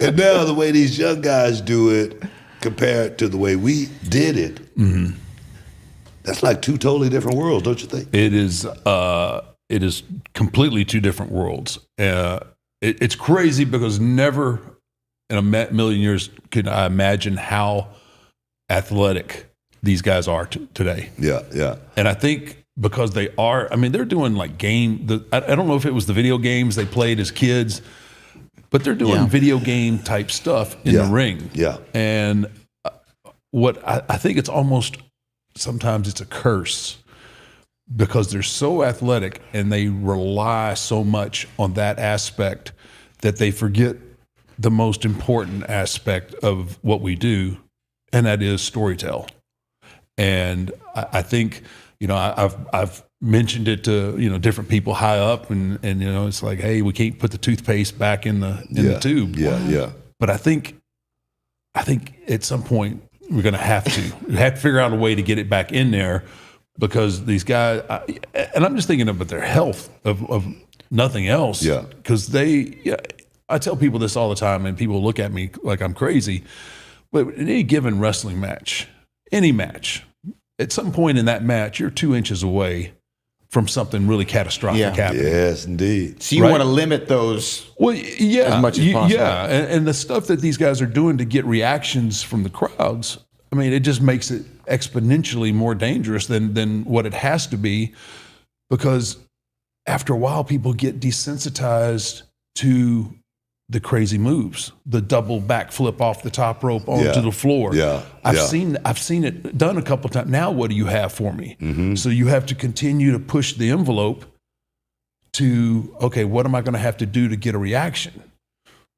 And now the way these young guys do it compared to the way we did it, that's like two totally different worlds, don't you think? It is completely two different worlds. It's crazy because never in a million years could I imagine how athletic these guys are today. Yeah, yeah. And I think because they are, I mean, they're doing like I don't know if it was the video games they played as kids, but they're doing video game type stuff in the ring. Yeah. And what I think it's almost, sometimes it's a curse because they're so athletic and they rely so much on that aspect that they forget the most important aspect of what we do, and that is storytell. And I think, I've mentioned it to, different people high up and it's like, hey, we can't put the toothpaste back in the tube. Yeah, yeah. But I think at some point we're going to have to figure out a way to get it back in there, because these guys, and I'm just thinking about their health of nothing else. Yeah. Because I tell people this all the time and people look at me like I'm crazy, but in any given wrestling match, any match, at some point in that match, you're 2 inches away from something really catastrophic happening. Yes, indeed. So you want to limit those as much as possible. Yeah, and the stuff that these guys are doing to get reactions from the crowds, I mean, it just makes it exponentially more dangerous than what it has to be, because after a while, people get desensitized to the crazy moves, the double backflip off the top rope onto the floor. Yeah, I've seen it done a couple of times. Now, what do you have for me? Mm-hmm. So you have to continue to push the envelope to, okay, what am I going to have to do to get a reaction?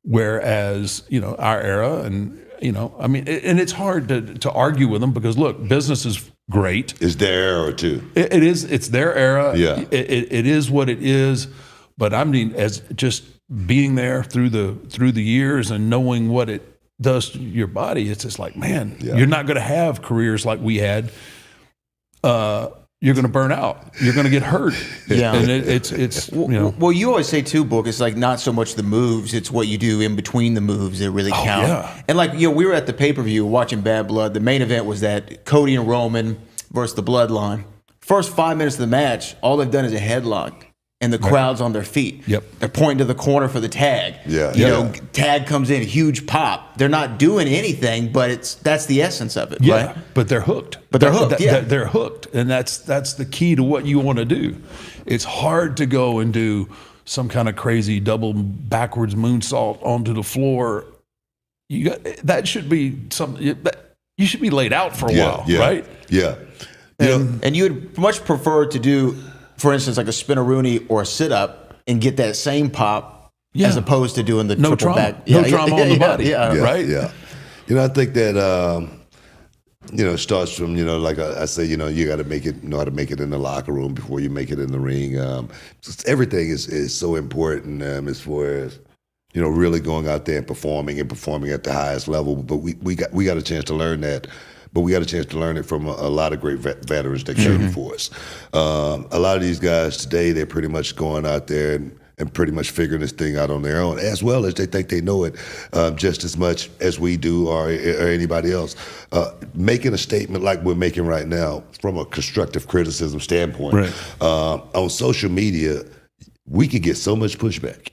Whereas, our era, and I mean, and it's hard to argue with them, because look, business is great. It's their era too. It is. It's their era. Yeah. It is what it is. But I mean, as just being there through the years and knowing what it does to your body, it's just like, man, you're not going to have careers like we had. You're going to burn out. You're going to get hurt. Yeah. And it's Well, you always say too, Book, it's like not so much the moves, it's what you do in between the moves that really count. Yeah. And like, we were at the pay-per-view watching Bad Blood. The main event was that Cody and Roman versus the Bloodline. First 5 minutes of the match, all they've done is a headlock, and the crowd's on their feet. Yep. They're pointing to the corner for the tag. Yeah. Tag comes in, huge pop. They're not doing anything, but that's the essence of it, right? But they're hooked. They're hooked, and that's the key to what you want to do. It's hard to go and do some kind of crazy double backwards moonsault onto the floor. That should be something that you should be laid out for a while, right? Yeah. And you would much prefer to do, for instance, like a spinneroonie or a sit-up and get that same pop as opposed to doing the no triple trauma. back. No trauma on the body, right? Yeah. I think that, it starts from, like I say, you got to know how to make it in the locker room before you make it in the ring. Everything is so important as far as, really going out there and performing at the highest level. But we got a chance to learn that. But we got a chance to learn it from a lot of great veterans that came before us. A lot of these guys today, they're pretty much going out there and pretty much figuring this thing out on their own, as well as they think they know it just as much as we do or anybody else. Making a statement like we're making right now from a constructive criticism standpoint, on social media, we could get so much pushback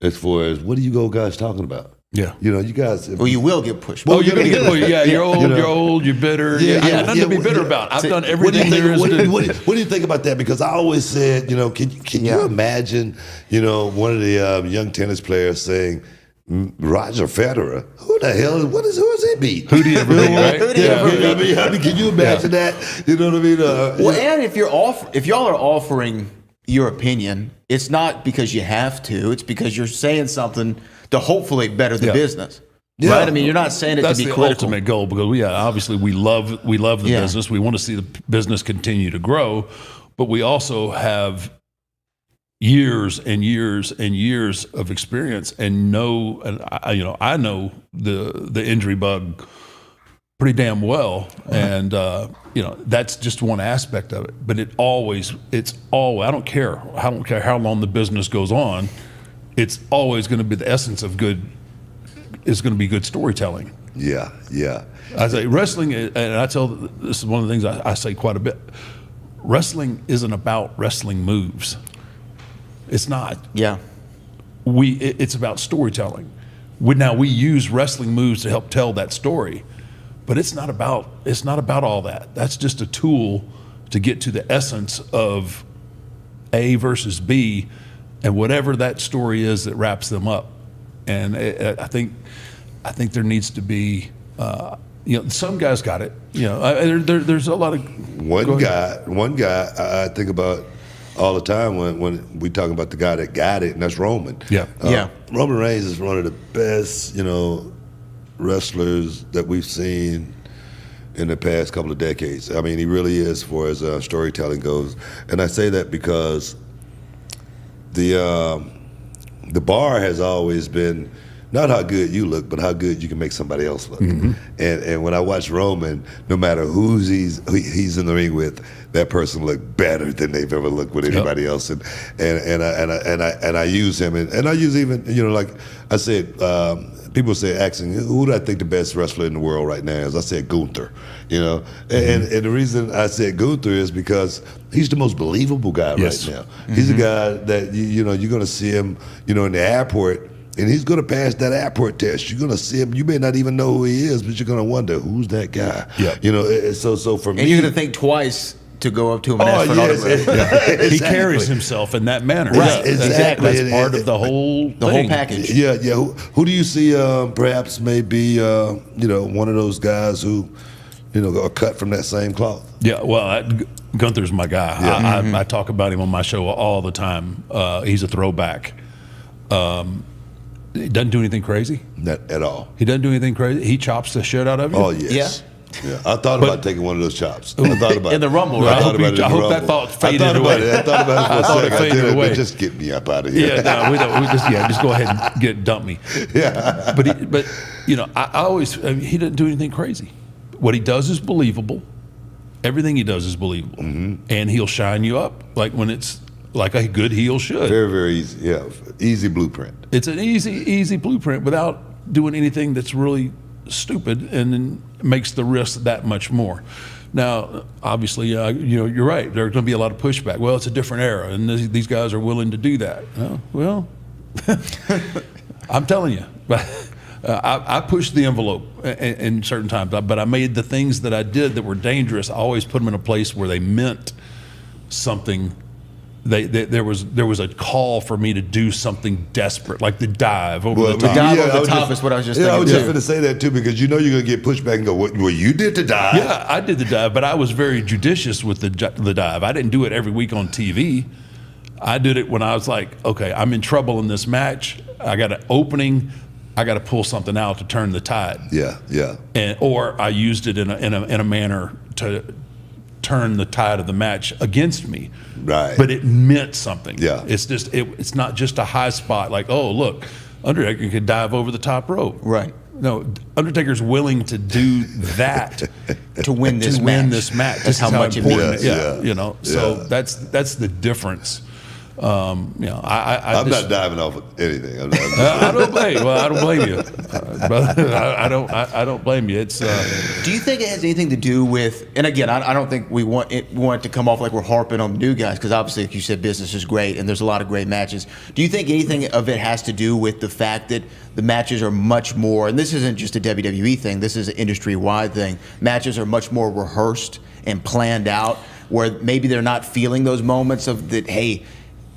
as far as, what are you guys talking about? Yeah. You guys. Well, you will get pushed. Oh, you're going to get pushed. Yeah, you're old, you're old, you're bitter. Yeah, nothing to be bitter about. I've done everything there is to do. What do you think about that? Because I always said, can you imagine, one of the young tennis players saying, Roger Federer, who the hell, who has he beat? Who do you ever beat, right? Can you imagine that? You know what I mean? And if y'all are offering your opinion, it's not because you have to, it's because you're saying something to hopefully better the business. Yeah. Right? I mean, you're not saying it to be critical. That's the ultimate goal, because obviously we love the business. We want to see the business continue to grow, but we also have years and years and years of experience and I know the injury bug pretty damn well, and that's just one aspect of it. But I don't care how long the business goes on. It's always going to be the essence of good is going to be good storytelling. Yeah, yeah. I say wrestling, and I tell this is one of the things I say quite a bit. Wrestling isn't about wrestling moves. It's not. Yeah. It's about storytelling. We use wrestling moves to help tell that story, but it's not about all that. That's just a tool to get to the essence of A versus B, and whatever that story is that wraps them up. And I think there needs to be. Some guys got it. There's a lot of one guy I think about all the time when we talk about the guy that got it, and that's Roman. Yeah. Roman Reigns is one of the best, wrestlers that we've seen in the past couple of decades. I mean, he really is, as far as storytelling goes. And I say that because the bar has always been not how good you look, but how good you can make somebody else look. Mm-hmm. And when I watch Roman, no matter who's he's in the ring with, that person looked better than they've ever looked with anybody else. And I use him, and I use even like I said. People say, asking, who do I think the best wrestler in the world right now is? I said Gunther, Mm-hmm. And the reason I said Gunther is because he's the most believable guy right now. Mm-hmm. He's a guy that, you're going to see him, in the airport, and he's going to pass that airport test. You're going to see him. You may not even know who he is, but you're going to wonder, who's that guy? Yeah. So for me. And you're going to think twice to go up to him and ask for an autograph. Exactly. He carries himself in that manner. Right, exactly. That's part of the whole package. Yeah. Who do you see perhaps maybe one of those guys who are cut from that same cloth? Yeah, well, Gunther's my guy. Yeah. I talk about him on my show all the time. He's a throwback. He doesn't do anything crazy. Not at all. He doesn't do anything crazy. He chops the shit out of you. Oh, yes. Yeah, I thought about taking one of those chops. I thought about in the Rumble, right? I hope that thought faded away. I thought about it for a second. It faded away. But just get me up out of here. Yeah, no, we don't. Just go ahead and dump me. Yeah. But he doesn't do anything crazy. What he does is believable. Everything he does is believable, and he'll shine you up like when it's like a good heel should. Very, very easy. Yeah, easy blueprint. It's an easy blueprint without doing anything that's really stupid, and then makes the risk that much more. Now, obviously, you're right. There's going to be a lot of pushback. Well, it's a different era, and these guys are willing to do that. Well, I'm telling you, I pushed the envelope in certain times, but I made the things that I did that were dangerous. I always put them in a place where they meant something. There was a call for me to do something desperate, like the dive over the top. The dive over the top is what I was just thinking. I was just going to say that too, because you're going to get pushed back and go, well, you did the dive. Yeah, I did the dive, but I was very judicious with the dive. I didn't do it every week on TV. I did it when I was like, okay, I'm in trouble in this match. I got an opening. I got to pull something out to turn the tide. Yeah. Or I used it in a manner to turn the tide of the match against me. Right. But it meant something. Yeah. It's just it's not just a high spot like, oh, look, Undertaker could dive over the top rope. Right. No, Undertaker's willing to do that to win this match. That's how much it means. Yeah. So that's the difference. Um, I'm not diving off of anything. I don't blame. Well, I don't blame you, brother. I don't blame you. It's. Do you think it has anything to do with? And again, I don't think we want it to come off like we're harping on new guys, because obviously, like you said, business is great and there's a lot of great matches. Do you think anything of it has to do with the fact that the matches are much more? And this isn't just a WWE thing. This is an industry-wide thing. Matches are much more rehearsed and planned out, where maybe they're not feeling those moments of that. Hey,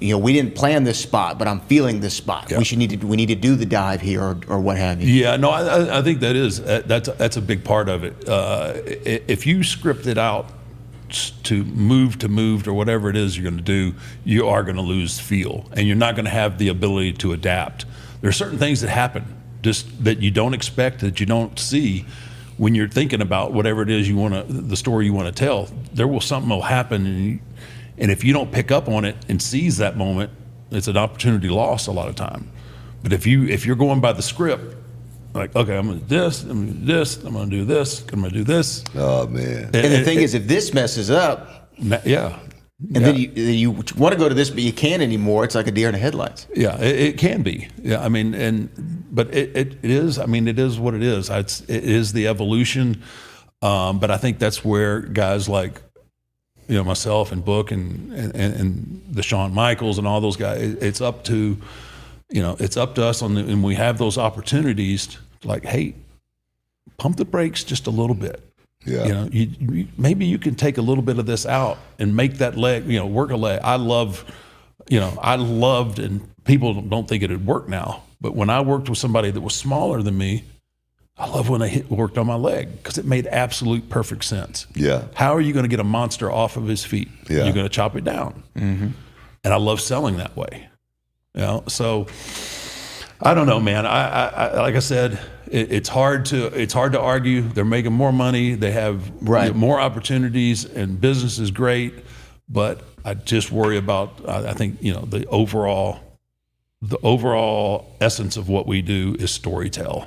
we didn't plan this spot, but I'm feeling this spot. Yeah. We need to do the dive here, or what have you. Yeah, no, I think that's a big part of it. If you script it out to move or whatever it is you're going to do, you are going to lose feel, and you're not going to have the ability to adapt. There are certain things that happen just that you don't expect, that you don't see when you're thinking about whatever it is the story you want to tell. Something will happen, and if you don't pick up on it and seize that moment, it's an opportunity lost a lot of time. But if you're going by the script, like, okay, I'm going to do this, I'm going to do this, I'm going to do this, I'm going to do this. Oh, man. And the thing is, if this messes up, yeah, And then you want to go to this, but you can't anymore. It's like a deer in the headlights. Yeah, it can be. Yeah, I mean, but it is. I mean, it is what it is. It is the evolution. But I think that's where guys like, myself and Book and the Shawn Michaels and all those guys. It's up to, it's up to us and we have those opportunities. Like, hey, pump the brakes just a little bit. Yeah. Maybe you can take a little bit of this out and make that leg, work a leg. I loved, and people don't think it'd work now, but when I worked with somebody that was smaller than me, I love when they worked on my leg because it made absolute perfect sense. Yeah. How are you going to get a monster off of his feet? Yeah. You're going to chop it down. Mm-hmm. And I love selling that way. So I don't know, man. I like I said, it's hard to argue. They're making more money. They have more opportunities, and business is great. But I just worry about. I think the overall essence of what we do is storytell.